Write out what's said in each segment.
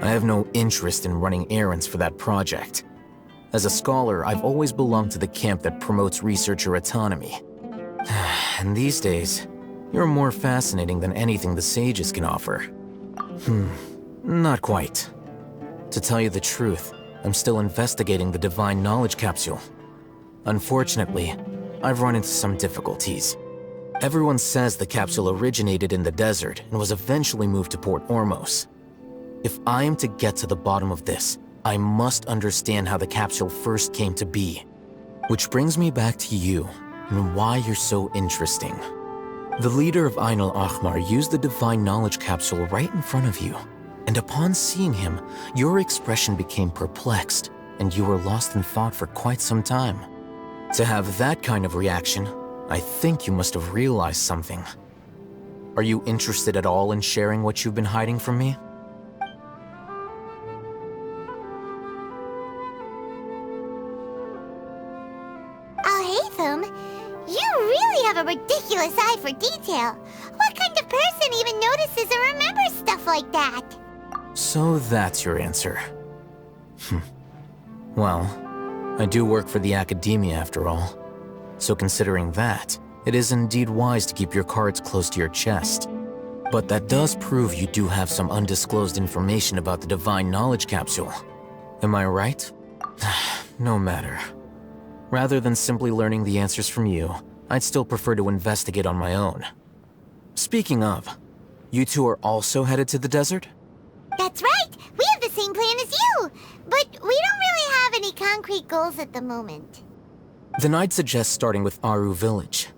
I have no interest in running errands for that project. As a scholar, I've always belonged to the camp that promotes researcher autonomy. And these days, you're more fascinating than anything the sages can offer. Not quite. To tell you the truth, I'm still investigating the divine knowledge capsule. Unfortunately, I've run into some difficulties. Everyone says the capsule originated in the desert and was eventually moved to Port Ormos. If I am to get to the bottom of this, I must understand how the capsule first came to be. Which brings me back to you, and why you're so interesting. The leader of Ain al-Ahmar used the divine knowledge capsule right in front of you, and upon seeing him, your expression became perplexed, and you were lost in thought for quite some time. To have that kind of reaction, I think you must have realized something. Are you interested at all in sharing what you've been hiding from me? Alhaitham, you really have a ridiculous eye for detail. What kind of person even notices or remembers stuff like that? So that's your answer. Well, I do work for the academia after all. So considering that, it is indeed wise to keep your cards close to your chest. But that does prove you do have some undisclosed information about the divine knowledge capsule. Am I right? No matter. Rather than simply learning the answers from you, I'd still prefer to investigate on my own. Speaking of, you two are also headed to the desert? That's right! We have the same plan as you! But we don't really have any concrete goals at the moment. Then I'd suggest starting with Aaru Village.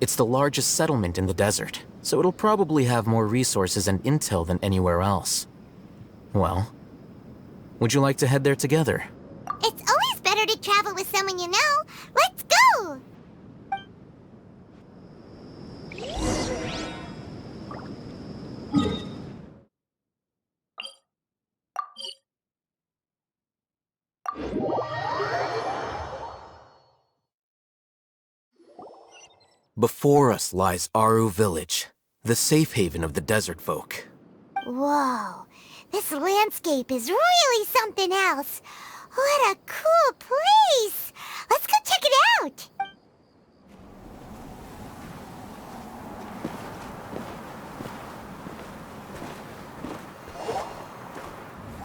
It's the largest settlement in the desert, so it'll probably have more resources and intel than anywhere else. Well, would you like to head there together? It's always better to travel with someone you know. Let's go! Before us lies Aaru Village, the safe haven of the desert folk. Whoa, this landscape is really something else. What a cool place! Let's go check it out!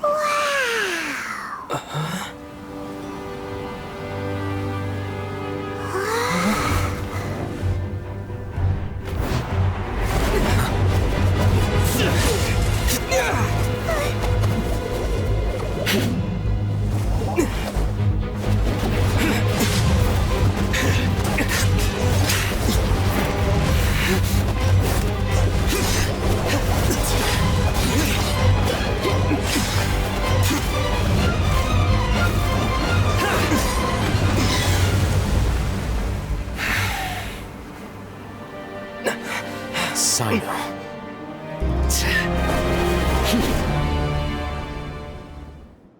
Wow!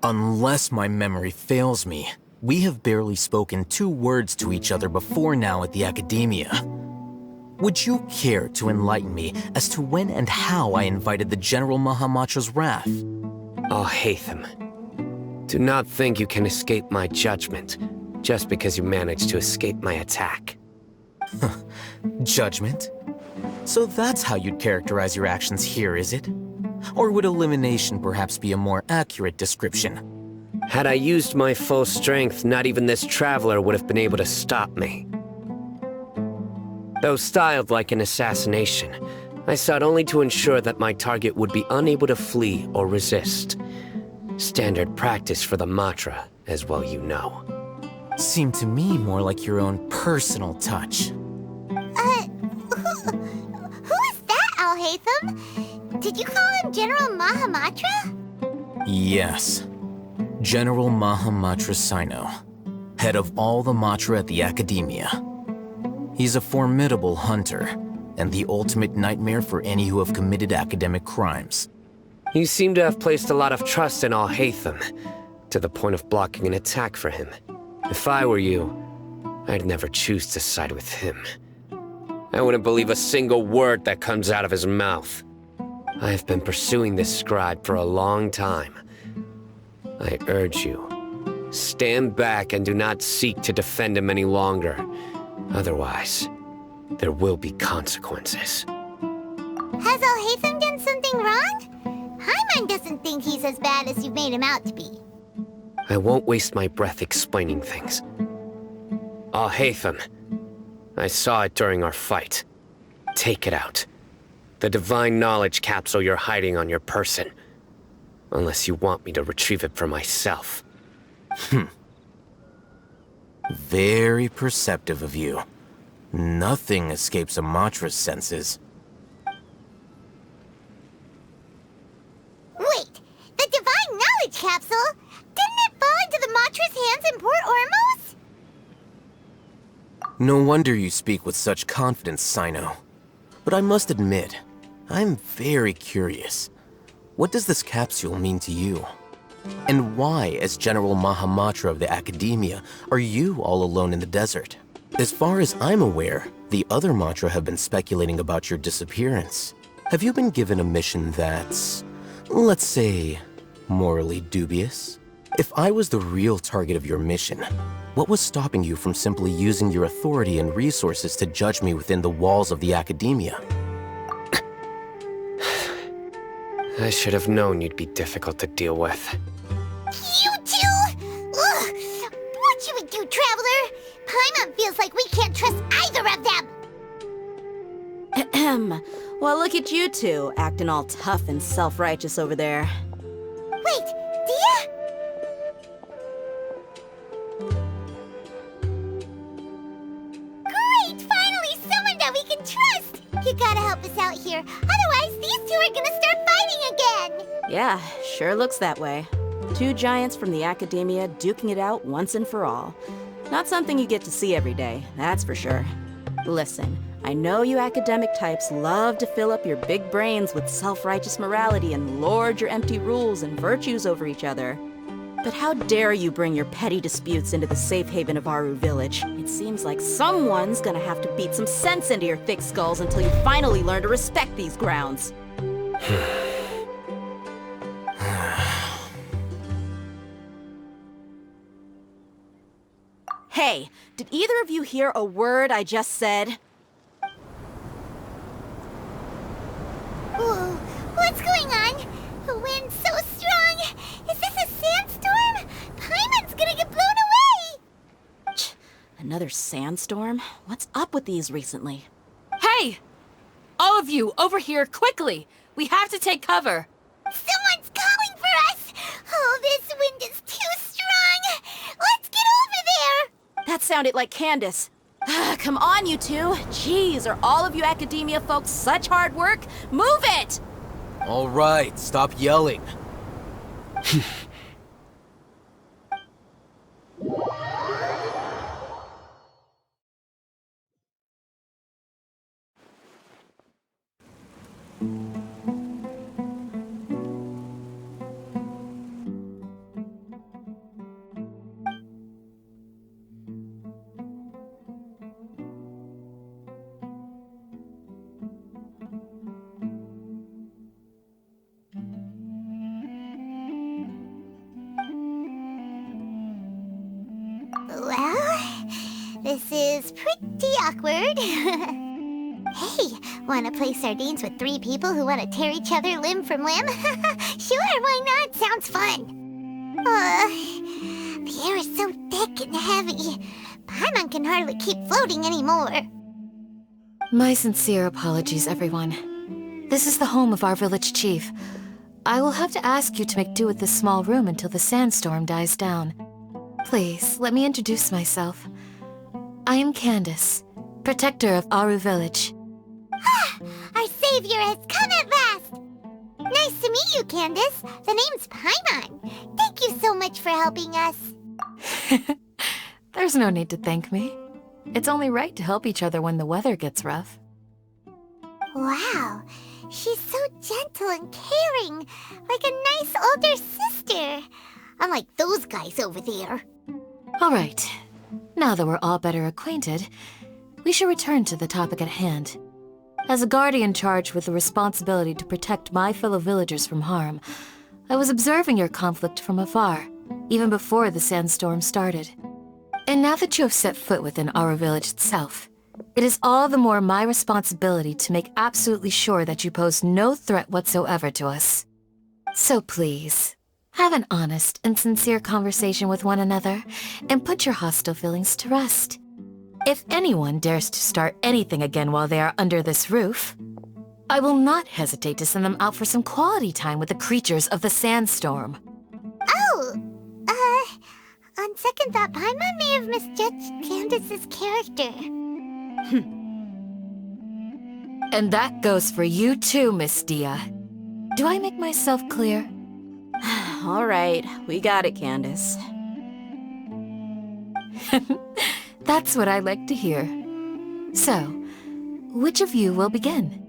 Unless my memory fails me, we have barely spoken 2 words to each other before now at the academia. Would you care to enlighten me as to when and how I invited the General Mahamatra's wrath? Alhaitham, do not think you can escape my judgment just because you managed to escape my attack. Judgment? So that's how you'd characterize your actions here, is it? Or would elimination perhaps be a more accurate description? Had I used my full strength, not even this traveler would have been able to stop me. Though styled like an assassination, I sought only to ensure that my target would be unable to flee or resist. Standard practice for the Matra, as well you know. Seemed to me more like your own personal touch. Who is that, Alhaitham? Did you call him General Mahamatra? Yes. General Mahamatra Sino, head of all the Matra at the Academia. He's a formidable hunter, and the ultimate nightmare for any who have committed academic crimes. You seem to have placed a lot of trust in Alhaitham, to the point of blocking an attack for him. If I were you, I'd never choose to side with him. I wouldn't believe a single word that comes out of his mouth. I have been pursuing this scribe for a long time. I urge you, stand back and do not seek to defend him any longer. Otherwise, there will be consequences. Has Alhaitham done something wrong? Paimon doesn't think he's as bad as you've made him out to be. I won't waste my breath explaining things. Alhaitham, I saw it during our fight. Take it out. The divine knowledge capsule you're hiding on your person. Unless you want me to retrieve it for myself. Very perceptive of you. Nothing escapes a Matra's senses. Wait, the divine knowledge capsule? Didn't it fall into the Matra's hands in Port Ormos? No wonder you speak with such confidence, Sino. But I must admit, I'm very curious. What does this capsule mean to you? And why, as General Mahamatra of the Academia, are you all alone in the desert? As far as I'm aware, the other Matra have been speculating about your disappearance. Have you been given a mission that's, let's say, morally dubious? If I was the real target of your mission, what was stopping you from simply using your authority and resources to judge me within the walls of the Academia? I should have known you'd be difficult to deal with. You two? Ugh! What you would do, Traveler? Paimon feels like we can't trust either of them! Ahem. Well, look at you two, acting all tough and self-righteous over there. Wait, Dia? Great! Finally, someone that we can trust! You gotta help us out here, otherwise these two are gonna start fighting again! Yeah, sure looks that way. Two giants from the Academia duking it out once and for all. Not something you get to see every day, that's for sure. Listen, I know you academic types love to fill up your big brains with self-righteous morality and lord your empty rules and virtues over each other. But how dare you bring your petty disputes into the safe haven of Aaru Village? It seems like someone's gonna have to beat some sense into your thick skulls until you finally learn to respect these grounds. Hey, did either of you hear a word I just said? Whoa, what's going on? The wind's so strong! Is this a sandstorm? Paimon's gonna get blown away! Another sandstorm? What's up with these recently? Hey! All of you, over here, quickly! We have to take cover! Someone's calling for us! Oh, this wind is too strong! Let's get over there! That sounded like Candace. Come on, you two. Jeez, are all of you Academia folks such hard work? Move it! All right, stop yelling. Well, this is pretty awkward. Hey, wanna play sardines with three people who wanna tear each other limb from limb? Sure, why not? Sounds fun. The air is so thick and heavy. Paimon can hardly keep floating anymore. My sincere apologies, everyone. This is the home of our village chief. I will have to ask you to make do with this small room until the sandstorm dies down. Please, let me introduce myself. I am Candace, protector of Aaru Village. Our savior has come at last! Nice to meet you, Candace. The name's Paimon. Thank you so much for helping us. There's no need to thank me. It's only right to help each other when the weather gets rough. Wow, she's so gentle and caring, like a nice older sister. Unlike those guys over there. All right. Now that we're all better acquainted, we should return to the topic at hand. As a guardian charged with the responsibility to protect my fellow villagers from harm, I was observing your conflict from afar, even before the sandstorm started. And now that you have set foot within Aaru Village itself, it is all the more my responsibility to make absolutely sure that you pose no threat whatsoever to us. So please, have an honest and sincere conversation with one another, and put your hostile feelings to rest. If anyone dares to start anything again while they are under this roof, I will not hesitate to send them out for some quality time with the creatures of the sandstorm. Oh, on second thought, Paimon may have misjudged Candace's character. And that goes for you too, Miss Dia. Do I make myself clear? All right, we got it, Candace. That's what I like to hear. So, which of you will begin?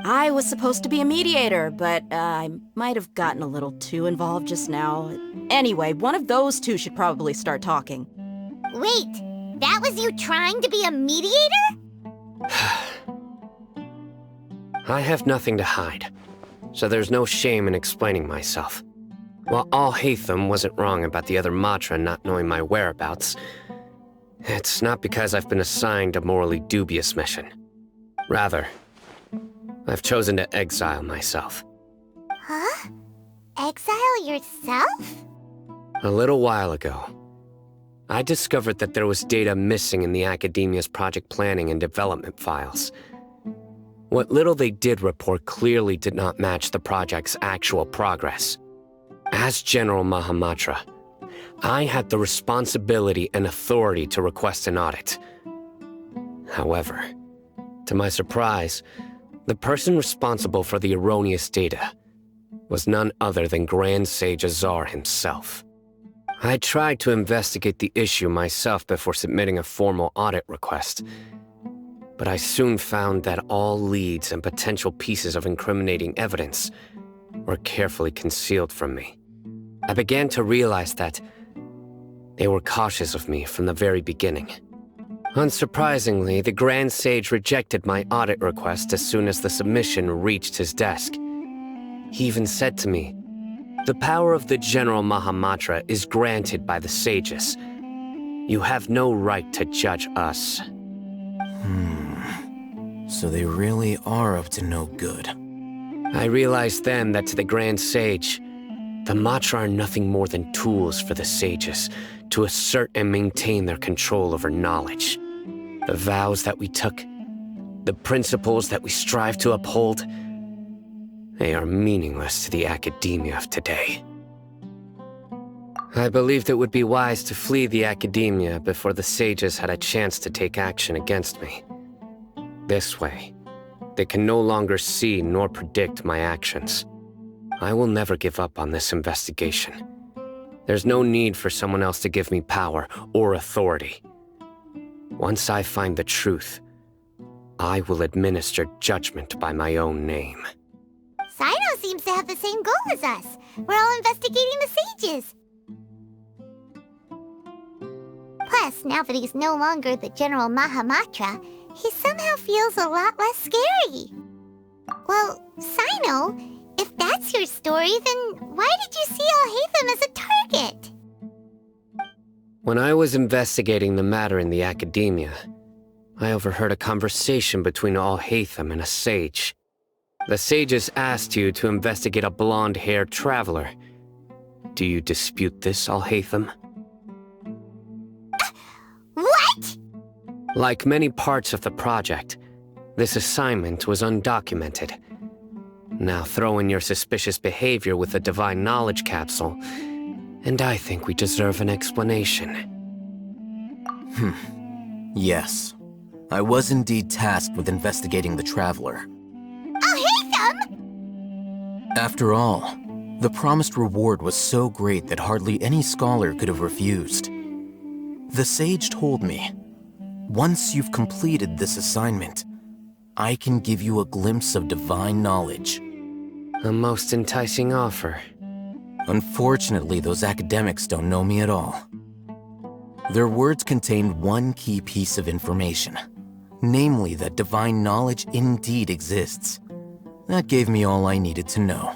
I was supposed to be a mediator, but I might have gotten a little too involved just now. Anyway, one of those two should probably start talking. Wait, that was you trying to be a mediator? I have nothing to hide, so there's no shame in explaining myself. While Alhaitham wasn't wrong about the other Matra not knowing my whereabouts, it's not because I've been assigned a morally dubious mission. Rather, I've chosen to exile myself. Huh? Exile yourself? A little while ago, I discovered that there was data missing in the Academia's project planning and development files. What little they did report clearly did not match the project's actual progress. As General Mahamatra, I had the responsibility and authority to request an audit. However, to my surprise, the person responsible for the erroneous data was none other than Grand Sage Azar himself. I tried to investigate the issue myself before submitting a formal audit request, but I soon found that all leads and potential pieces of incriminating evidence were carefully concealed from me. I began to realize that they were cautious of me from the very beginning. Unsurprisingly, the Grand Sage rejected my audit request as soon as the submission reached his desk. He even said to me, "The power of the General Mahamatra is granted by the sages. You have no right to judge us." So they really are up to no good. I realized then that to the Grand Sage, the Matra are nothing more than tools for the sages to assert and maintain their control over knowledge. The vows that we took, the principles that we strive to uphold, they are meaningless to the academia of today. I believed it would be wise to flee the academia before the sages had a chance to take action against me. This way, they can no longer see nor predict my actions. I will never give up on this investigation. There's no need for someone else to give me power or authority. Once I find the truth, I will administer judgment by my own name. Sino seems to have the same goal as us. We're all investigating the sages. Plus, now that he's no longer the General Mahamatra, he somehow feels a lot less scary. Well, Sino, if that's your story, then why did you see Alhaitham as a target? When I was investigating the matter in the academia, I overheard a conversation between Alhaitham and a sage. The sages asked you to investigate a blonde-haired traveler. Do you dispute this, Alhaitham? What? Like many parts of the project, this assignment was undocumented. Now throw in your suspicious behavior with the Divine Knowledge capsule, and I think we deserve an explanation. Yes. I was indeed tasked with investigating the Traveler. Alhaitham! After all, the promised reward was so great that hardly any scholar could have refused. The sage told me, once you've completed this assignment, I can give you a glimpse of divine knowledge. A most enticing offer. Unfortunately, those academics don't know me at all. Their words contained one key piece of information. namely that divine knowledge indeed exists. That gave me all I needed to know.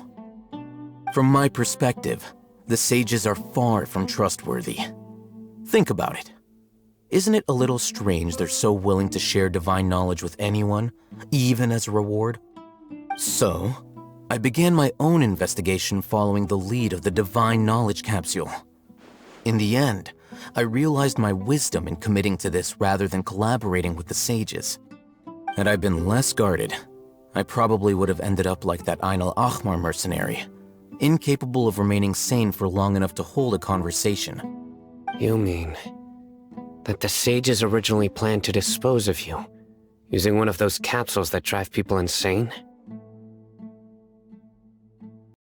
From my perspective, the sages are far from trustworthy. Think about it. Isn't it a little strange they're so willing to share divine knowledge with anyone, even as a reward? So, I began my own investigation following the lead of the divine knowledge capsule. In the end, I realized my wisdom in committing to this rather than collaborating with the sages. Had I been less guarded, I probably would have ended up like that Ain al-Ahmar mercenary, incapable of remaining sane for long enough to hold a conversation. You mean that the sages originally planned to dispose of you, using one of those capsules that drive people insane?